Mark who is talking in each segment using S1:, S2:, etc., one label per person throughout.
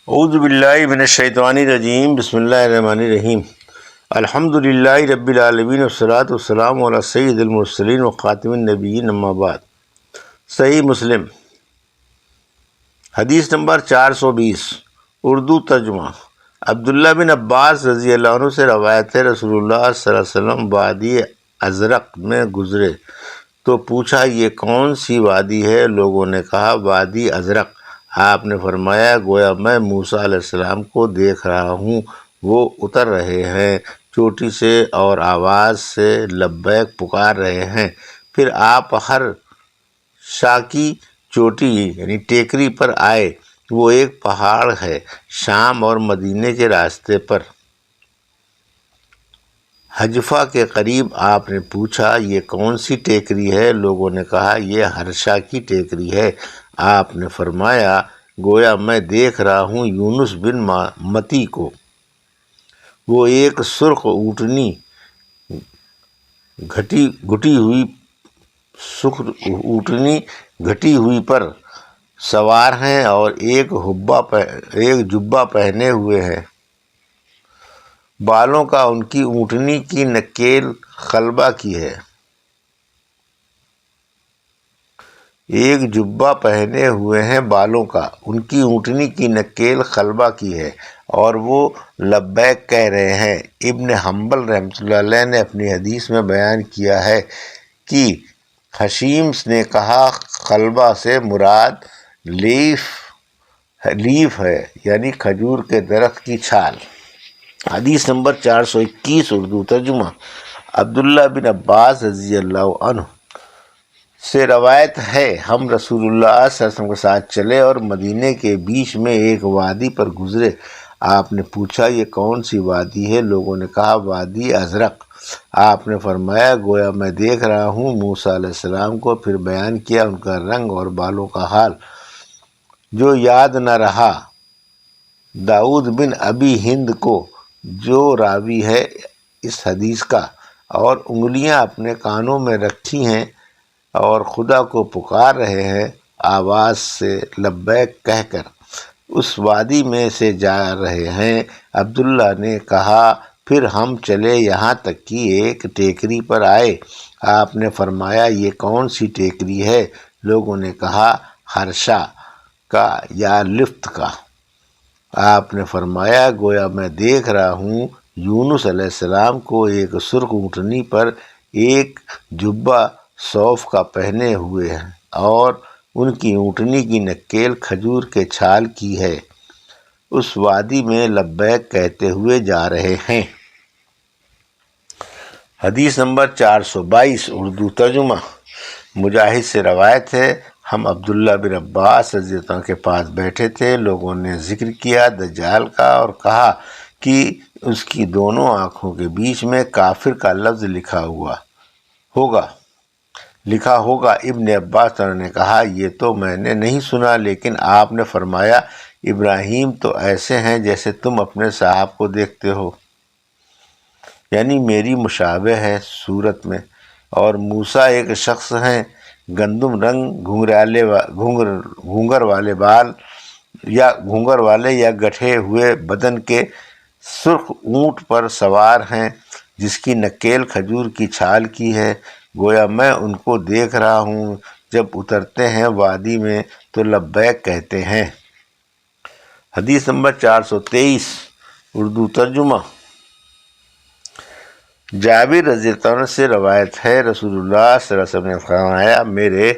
S1: اعوذ باللہ من الشیطان الرجیم، بسم اللہ الرحمن الرحیم۔ الحمد للہ رب العالمین والصلاۃ والسلام علی سید المرسلین وخاتم النبیین، اما بعد۔ صحیح مسلم حدیث نمبر 420، اردو ترجمہ۔ عبداللہ بن عباس رضی اللہ عنہ سے روایت ہے، رسول اللہ صلی اللہ علیہ وسلم وادی ازرق میں گزرے تو پوچھا یہ کون سی وادی ہے؟ لوگوں نے کہا وادی ازرق۔ آپ نے فرمایا گویا میں موسیٰ علیہ السلام کو دیکھ رہا ہوں، وہ اتر رہے ہیں چوٹی سے اور آواز سے لبیک پکار رہے ہیں۔ پھر آپ ہر شاکی چوٹی یعنی ٹیکری پر آئے، وہ ایک پہاڑ ہے شام اور مدینے کے راستے پر، حجفہ کے قریب۔ آپ نے پوچھا یہ کون سی ٹیکری ہے؟ لوگوں نے کہا یہ ہرشا کی ٹیکری ہے۔ آپ نے فرمایا گویا میں دیکھ رہا ہوں یونس بن متی کو، وہ ایک سرخ اونٹنی گھٹی ہوئی پر سوار ہیں اور ایک جبہ پہنے ہوئے ہیں۔ بالوں کا ان کی اونٹنی کی نکیل خلبہ کی ہے، ایک جبہ پہنے ہوئے ہیں بالوں کا، ان کی اونٹنی کی نکیل خلبہ کی ہے اور وہ لبیک کہہ رہے ہیں۔ ابن حنبل رحمۃ اللہ علیہ نے اپنی حدیث میں بیان کیا ہے کہ حشیم نے کہا خلبہ سے مراد لیف ہے، یعنی کھجور کے درخت کی چھال۔ حدیث نمبر 421، اردو ترجمہ۔ عبداللہ بن عباس رضی اللہ عنہ سے روایت ہے، ہم رسول اللہ صلی اللہ علیہ وسلم کے ساتھ چلے اور مدینے کے بیچ میں ایک وادی پر گزرے۔ آپ نے پوچھا یہ کون سی وادی ہے؟ لوگوں نے کہا وادی ازرق۔ آپ نے فرمایا گویا میں دیکھ رہا ہوں موسیٰ علیہ السلام کو۔ پھر بیان کیا ان کا رنگ اور بالوں کا حال۔ جو یاد نہ رہا داؤد بن ابی ہند کو، جو راوی ہے اس حدیث کا، اور انگلیاں اپنے کانوں میں رکھی ہیں اور خدا کو پکار رہے ہیں آواز سے لبیک کہہ کر، اس وادی میں سے جا رہے ہیں۔ عبداللہ نے کہا پھر ہم چلے یہاں تک کہ ایک ٹیکری پر آئے۔ آپ نے فرمایا یہ کون سی ٹیکری ہے؟ لوگوں نے کہا ہرشا کا یا لفت کا۔ آپ نے فرمایا گویا میں دیکھ رہا ہوں یونس علیہ السلام کو ایک سرخ اونٹنی پر، ایک جبہ صوف کا پہنے ہوئے ہیں اور ان کی اونٹنی کی نکیل کھجور کے چھال کی ہے، اس وادی میں لبیک کہتے ہوئے جا رہے ہیں۔ حدیث نمبر 422، اردو ترجمہ۔ مجاہد سے روایت ہے، ہم عبداللہ بن عباس رضی اللہ عنہ کے پاس بیٹھے تھے، لوگوں نے ذکر کیا دجال کا اور کہا کہ اس کی دونوں آنکھوں کے بیچ میں کافر کا لفظ لکھا ہوگا۔ ابن عباس نے کہا یہ تو میں نے نہیں سنا، لیکن آپ نے فرمایا ابراہیم تو ایسے ہیں جیسے تم اپنے صاحب کو دیکھتے ہو، یعنی میری مشابہ ہے صورت میں، اور موسیٰ ایک شخص ہیں گندم رنگ گھونگر والے یا گٹھے ہوئے بدن کے سرخ اونٹ پر سوار ہیں جس کی نکیل کھجور کی چھال کی ہے۔ گویا میں ان کو دیکھ رہا ہوں، جب اترتے ہیں وادی میں تو لبیک کہتے ہیں۔ حدیث نمبر 423، اردو ترجمہ۔ جابر رضی اللہ عنہ سے روایت ہے، رسول اللہ صلی اللہ علیہ وسلم نے فرمایا میرے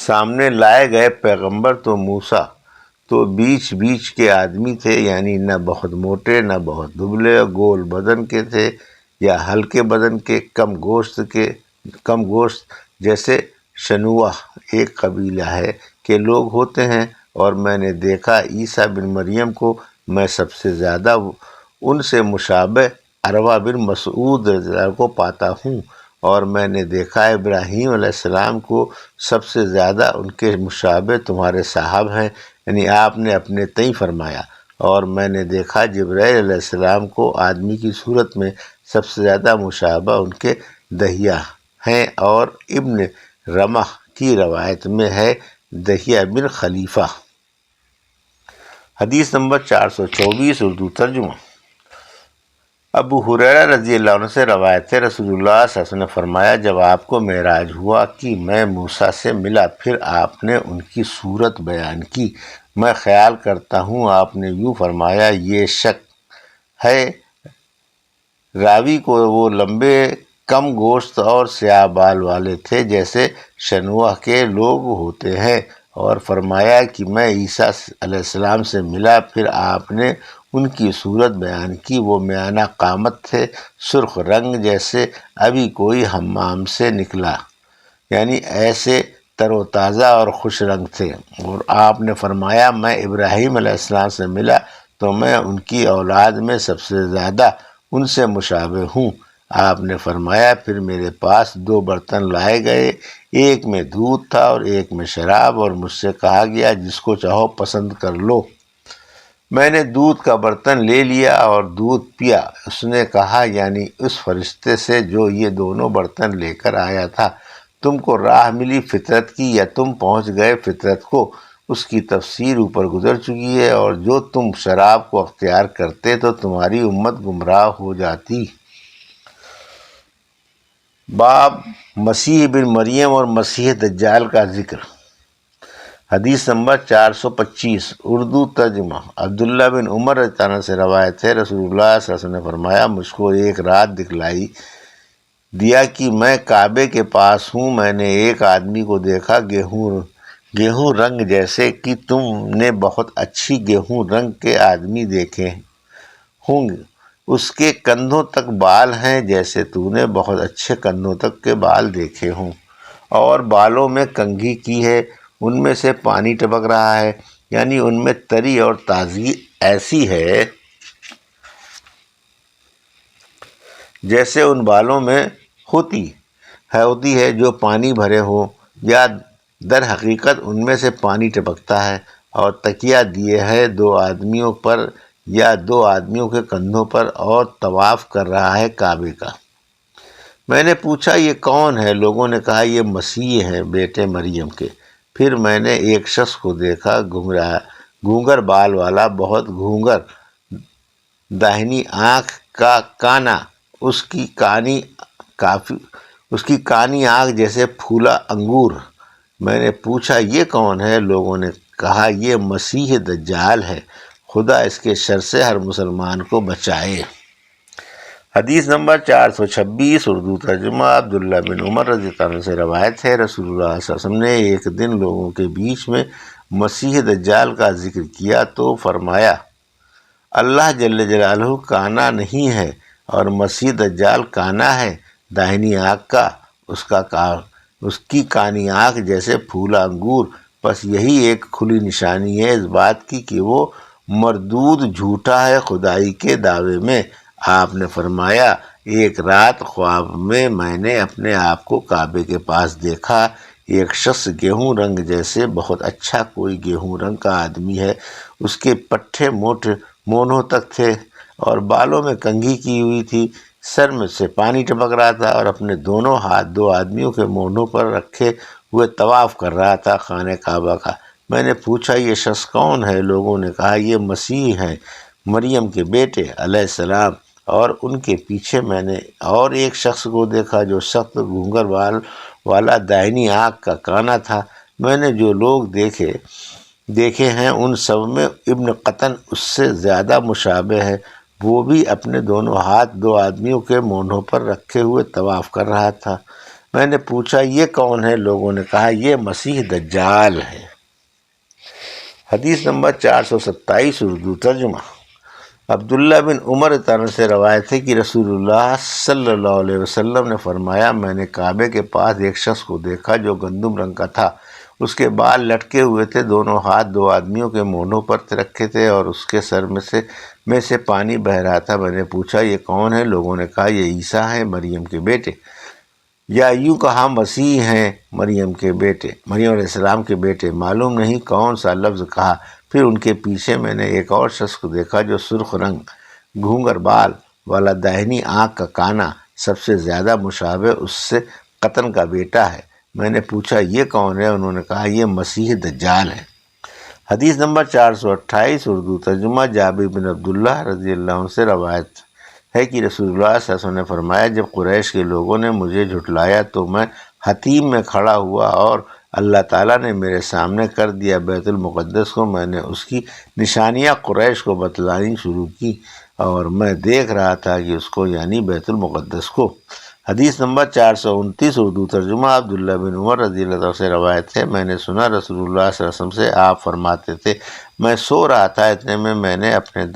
S1: سامنے لائے گئے پیغمبر تو موسیٰ تو بیچ کے آدمی تھے، یعنی نہ بہت موٹے نہ بہت دبلے، گول بدن کے تھے یا ہلکے بدن کے، کم گوشت جیسے شنوہ ایک قبیلہ ہے کہ لوگ ہوتے ہیں۔ اور میں نے دیکھا عیسیٰ بن مریم کو، میں سب سے زیادہ ان سے مشابہ عروہ بن مسعود رضی اللہ عنہ کو پاتا ہوں، اور میں نے دیکھا ابراہیم علیہ السلام کو، سب سے زیادہ ان کے مشابہ تمہارے صاحب ہیں، یعنی آپ نے اپنے تئیں فرمایا۔ اور میں نے دیکھا جبرائیل علیہ السلام کو آدمی کی صورت میں، سب سے زیادہ مشابہ ان کے دہیہ ہیں۔ اور ابن رمح کی روایت میں ہے دہیہ بن خلیفہ۔ حدیث نمبر 424 اردو ترجمہ۔ ابو ہریرہ رضی اللہ عنہ سے روایت ہے، رسول اللہ صلی اللہ علیہ وسلم نے فرمایا، جب آپ کو معراج ہوا کہ میں موسیٰ سے ملا، پھر آپ نے ان کی صورت بیان کی، میں خیال کرتا ہوں آپ نے یوں فرمایا، یہ شک ہے راوی کو وہ لمبے کم گوشت اور سیاہ بال والے تھے جیسے شنوہ کے لوگ ہوتے ہیں، اور فرمایا کہ میں عیسیٰ علیہ السلام سے ملا، پھر آپ نے ان کی صورت بیان کی، وہ میانہ قامت تھے، سرخ رنگ جیسے ابھی کوئی حمام سے نکلا، یعنی ایسے تر و تازہ اور خوش رنگ تھے، اور آپ نے فرمایا میں ابراہیم علیہ السلام سے ملا تو میں ان کی اولاد میں سب سے زیادہ ان سے مشابہ ہوں۔ آپ نے فرمایا پھر میرے پاس 2 برتن لائے گئے، ایک میں دودھ تھا اور ایک میں شراب، اور مجھ سے کہا گیا جس کو چاہو پسند کر لو۔ میں نے دودھ کا برتن لے لیا اور دودھ پیا۔ اس نے کہا، یعنی اس فرشتے سے جو یہ دونوں برتن لے کر آیا تھا، تم کو راہ ملی فطرت کی یا تم پہنچ گئے فطرت کو؟ اس کی تفسیر اوپر گزر چکی ہے، اور جو تم شراب کو اختیار کرتے تو تمہاری امت گمراہ ہو جاتی۔ باب مسیح بن مریم اور مسیح دجال کا ذکر۔ حدیث نمبر 425 اردو ترجمہ۔ عبداللہ بن عمر رضی اللہ عنہ سے روایت ہے، رسول اللہ صلی اللہ علیہ وسلم نے فرمایا، مجھ کو ایک رات دکھلائی دیا کہ میں کعبے کے پاس ہوں، میں نے ایک آدمی کو دیکھا گیہوں رنگ جیسے کہ تم نے بہت اچھی گیہوں رنگ کے آدمی دیکھے ہوں گے، اس کے کندھوں تک بال ہیں جیسے تو نے بہت اچھے کندھوں تک کے بال دیکھے ہوں، اور بالوں میں کنگھی کی ہے، ان میں سے پانی ٹپک رہا ہے، یعنی ان میں تری اور تازگی ایسی ہے جیسے ان بالوں میں ہوتی ہے جو پانی بھرے ہوں، یا در حقیقت ان میں سے پانی ٹپکتا ہے، اور تکیہ دیے ہے 2 آدمیوں پر یا 2 آدمیوں کے کندھوں پر، اور طواف کر رہا ہے کعبے کا۔ میں نے پوچھا یہ کون ہے؟ لوگوں نے کہا یہ مسیح ہیں، بیٹے مریم کے۔ پھر میں نے ایک شخص کو دیکھا گھونگر بال والا، بہت گھونگر، داہنی آنکھ کا کانا، اس کی کانی آنکھ جیسے پھولا انگور۔ میں نے پوچھا یہ کون ہے؟ لوگوں نے کہا یہ مسیح دجال ہے، خدا اس کے شر سے ہر مسلمان کو بچائے۔ حدیث نمبر 426 اردو ترجمہ۔ عبداللہ بن عمر رضی اللہ عنہ سے روایت ہے، رسول اللہ صلی اللہ علیہ وسلم نے ایک دن لوگوں کے بیچ میں مسیح دجال کا ذکر کیا تو فرمایا، اللہ جل جلالہ کانا نہیں ہے اور مسیح دجال کانا ہے، داہنی آنکھ کا، اس کی کانی آنکھ جیسے پھولا انگور، بس یہی ایک کھلی نشانی ہے اس بات کی کہ وہ مردود جھوٹا ہے خدائی کے دعوے میں۔ آپ نے فرمایا ایک رات خواب میں میں نے اپنے آپ کو کعبے کے پاس دیکھا، ایک شخص گیہوں رنگ جیسے بہت اچھا کوئی گیہوں رنگ کا آدمی ہے، اس کے پٹھے مونوں تک تھے اور بالوں میں کنگھی کی ہوئی تھی، سر میں سے پانی ٹپک رہا تھا، اور اپنے دونوں ہاتھ 2 آدمیوں کے مونوں پر رکھے ہوئے طواف کر رہا تھا خانہ کعبہ کا۔ میں نے پوچھا یہ شخص کون ہے؟ لوگوں نے کہا یہ مسیح ہیں، مریم کے بیٹے علیہ السلام۔ اور ان کے پیچھے میں نے اور ایک شخص کو دیکھا جو سخت گھونگر بال والا، داہنی آنکھ کا کانا تھا۔ میں نے جو لوگ دیکھے ہیں ان سب میں ابن قطن اس سے زیادہ مشابہ ہے، وہ بھی اپنے دونوں ہاتھ 2 آدمیوں کے مونوں پر رکھے ہوئے طواف کر رہا تھا۔ میں نے پوچھا یہ کون ہے؟ لوگوں نے کہا یہ مسیح دجال ہے۔ حدیث نمبر 427 اردو ترجمہ۔ عبداللہ بن عمر رضی اللہ عنہ سے روایت ہے کہ رسول اللہ صلی اللہ علیہ وسلم نے فرمایا، میں نے کعبے کے پاس ایک شخص کو دیکھا جو گندم رنگ کا تھا، اس کے بال لٹکے ہوئے تھے، دونوں ہاتھ 2 آدمیوں کے مونوں پر رکھے تھے، اور اس کے سر میں سے پانی بہہ رہا تھا۔ میں نے پوچھا یہ کون ہے؟ لوگوں نے کہا یہ عیسیٰ ہیں، مریم کے بیٹے، یا یوں کہا مسیح ہیں، مریم علیہ السلام کے بیٹے۔ معلوم نہیں کون سا لفظ کہا۔ پھر ان کے پیچھے میں نے ایک اور شخص کو دیکھا جو سرخ رنگ، گھونگر بال والا، داہنی آنکھ کا کانا، سب سے زیادہ مشابہ اس سے قطن کا بیٹا ہے، میں نے پوچھا یہ کون ہے؟ انہوں نے کہا یہ مسیح دجال ہے۔ حدیث نمبر 428 اردو ترجمہ جابر بن عبداللہ رضی اللہ عنہ سے روایت ہے کہ رسول اللہ صلی اللہ علیہ وسلم نے فرمایا جب قریش کے لوگوں نے مجھے جھٹلایا تو میں حتیم میں کھڑا ہوا اور اللہ تعالیٰ نے میرے سامنے کر دیا بیت المقدس کو۔ میں نے اس کی نشانیاں قریش کو بتلانی شروع کی اور میں دیکھ رہا تھا کہ اس کو یعنی بیت المقدس کو۔ حدیث نمبر 429 اردو ترجمہ عبداللہ بن عمر رضی اللہ عنہ سے روایت ہے میں نے سنا رسول اللہ صلی اللہ علیہ وسلم سے آپ فرماتے تھے میں سو رہا تھا، اتنے میں نے اپنے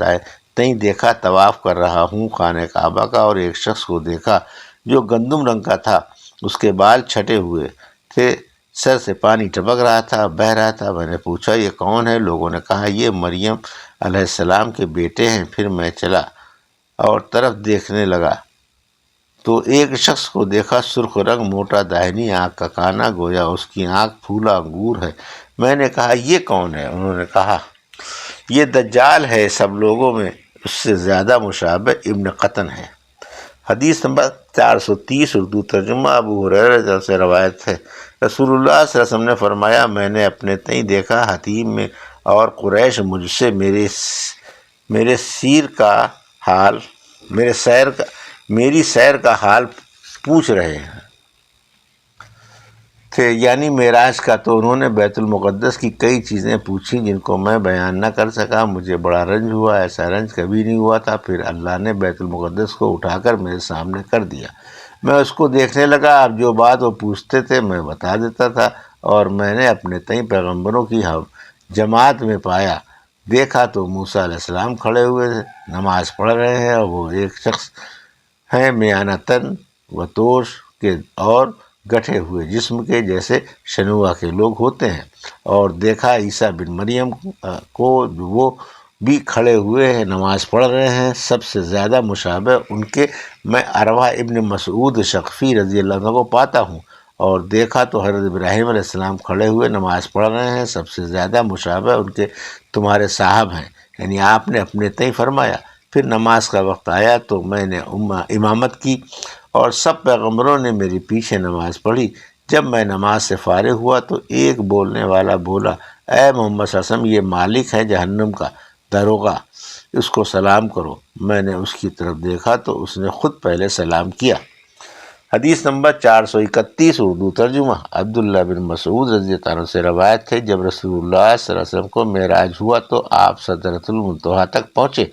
S1: تئیں دیکھا طواف کر رہا ہوں خانہ کعبہ کا، اور ایک شخص کو دیکھا جو گندم رنگ کا تھا، اس کے بال چھٹے ہوئے تھے، سر سے پانی ٹپک رہا تھا، بہہ رہا تھا۔ میں نے پوچھا یہ کون ہے؟ لوگوں نے کہا یہ مریم علیہ السلام کے بیٹے ہیں۔ پھر میں چلا اور طرف دیکھنے لگا تو ایک شخص کو دیکھا، سرخ رنگ، موٹا، داہنی آنکھ کا کانا، گویا اس کی آنکھ پھولا انگور ہے۔ میں نے کہا یہ کون ہے؟ انہوں نے کہا یہ دجال ہے، سب لوگوں میں اس سے زیادہ مشابہ ابن قطن ہے۔ حدیث نمبر 430 اردو ترجمہ ابو ہریرہ رضی اللہ عنہ سے روایت ہے رسول اللہ صلی اللہ علیہ وسلم نے فرمایا میں نے اپنے تئیں دیکھا حتیم میں اور قریش مجھ سے میری سیر کا حال پوچھ رہے ہیں تھے، یعنی معراج کا۔ تو انہوں نے بیت المقدس کی کئی چیزیں پوچھی جن کو میں بیان نہ کر سکا، مجھے بڑا رنج ہوا، ایسا رنج کبھی نہیں ہوا تھا۔ پھر اللہ نے بیت المقدس کو اٹھا کر میرے سامنے کر دیا، میں اس کو دیکھنے لگا، اب جو بات وہ پوچھتے تھے میں بتا دیتا تھا، اور میں نے اپنے تئیں پیغمبروں کی جماعت میں پایا، دیکھا تو موسیٰ علیہ السلام کھڑے ہوئے تھے، نماز پڑھ رہے ہیں، اور وہ ایک شخص ہیں میانہ تن و توش کے اور گٹھے ہوئے جسم کے، جیسے شنوا کے لوگ ہوتے ہیں، اور دیکھا عیسیٰ بن مریم کو، وہ بھی کھڑے ہوئے ہیں، نماز پڑھ رہے ہیں، سب سے زیادہ مشابہ ان کے میں عروہ ابن مسعود ثقفی رضی اللہ عنہ کو پاتا ہوں، اور دیکھا تو حضرت ابراہیم علیہ السلام کھڑے ہوئے نماز پڑھ رہے ہیں، سب سے زیادہ مشابہ ان کے تمہارے صاحب ہیں، یعنی آپ نے اپنے تئیں فرمایا۔ پھر نماز کا وقت آیا تو میں نے امامت کی اور سب پیغمبروں نے میری پیچھے نماز پڑھی۔ جب میں نماز سے فارغ ہوا تو ایک بولنے والا بولا اے محمد صلی اللہ علیہ وسلم، یہ مالک ہے جہنم کا، داروغہ، اس کو سلام کرو۔ میں نے اس کی طرف دیکھا تو اس نے خود پہلے سلام کیا۔ حدیث نمبر 431 اردو ترجمہ عبداللہ بن مسعود رضی اللہ عنہ سے روایت ہے جب رسول اللہ صلی اللہ علیہ وسلم کو معراج ہوا تو آپ سدرۃ المنتہا تک پہنچے،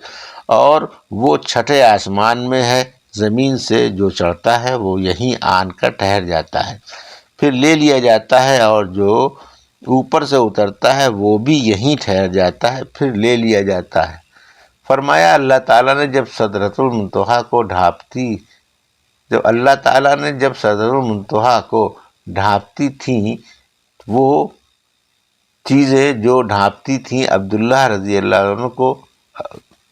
S1: اور وہ چھٹے آسمان میں ہے، زمین سے جو چڑھتا ہے وہ یہیں آن کر ٹھہر جاتا ہے، پھر لے لیا جاتا ہے، اور جو اوپر سے اترتا ہے وہ بھی یہیں ٹھہر جاتا ہے، پھر لے لیا جاتا ہے۔ فرمایا اللہ تعالیٰ نے جب سدرۃ المنتہا کو ڈھانپتی تھیں وہ چیزیں جو ڈھانپتی تھیں عبداللہ رضی اللہ عنہ کو،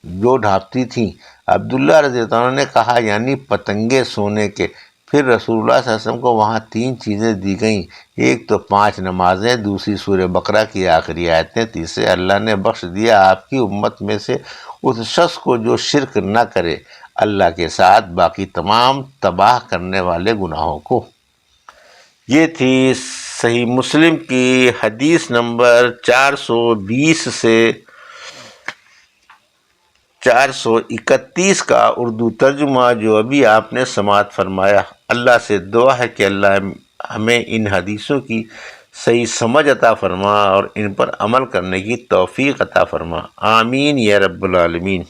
S1: جو ڈھانپتی تھیں عبداللہ رضی اللہ عنہ نے کہا یعنی پتنگے سونے کے۔ پھر رسول اللہ صلی اللہ علیہ وسلم کو وہاں 3 چیزیں دی گئیں، ایک تو 5 نمازیں، دوسری سورہ بقرہ کی آخری آیتیں، تیسرے اللہ نے بخش دیا آپ کی امت میں سے اس شخص کو جو شرک نہ کرے اللہ کے ساتھ باقی تمام تباہ کرنے والے گناہوں کو۔ یہ تھی صحیح مسلم کی حدیث نمبر 420 سے 431 کا اردو ترجمہ جو ابھی آپ نے سماعت فرمایا۔ اللہ سے دعا ہے کہ اللہ ہمیں ان حدیثوں کی صحیح سمجھ عطا فرما اور ان پر عمل کرنے کی توفیق عطا فرما، آمین یا رب العالمین۔